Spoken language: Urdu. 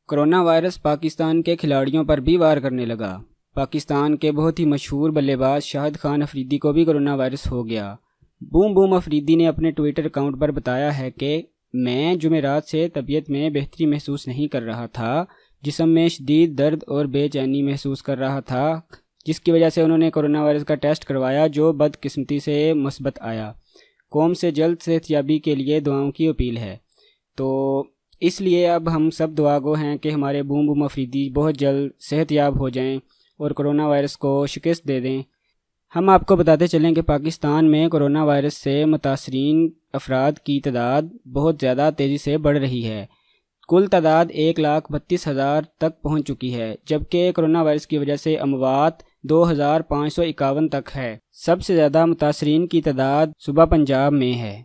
کرونا وائرس پاکستان کے کھلاڑیوں پر بھی وار کرنے لگا۔ پاکستان کے بہت ہی مشہور بلے باز شاہد خان افریدی کو بھی کرونا وائرس ہو گیا۔ بوم بوم افریدی نے اپنے ٹویٹر اکاؤنٹ پر بتایا ہے کہ میں جمعرات سے طبیعت میں بہتری محسوس نہیں کر رہا تھا، جسم میں شدید درد اور بے چینی محسوس کر رہا تھا، جس کی وجہ سے انہوں نے کرونا وائرس کا ٹیسٹ کروایا جو بدقسمتی سے مثبت آیا۔ قوم سے جلد صحت یابی کے لیے دعاؤں کی اپیل ہے۔ تو اس لیے اب ہم سب دعا گو ہیں کہ ہمارے بوم بوم افریدی بہت جلد صحت یاب ہو جائیں اور کرونا وائرس کو شکست دے دیں۔ ہم آپ کو بتاتے چلیں کہ پاکستان میں کرونا وائرس سے متاثرین افراد کی تعداد بہت زیادہ تیزی سے بڑھ رہی ہے۔ کل تعداد 1,32,000 تک پہنچ چکی ہے، جبکہ کرونا وائرس کی وجہ سے اموات 2,551 تک ہے۔ سب سے زیادہ متاثرین کی تعداد صوبہ پنجاب میں ہے۔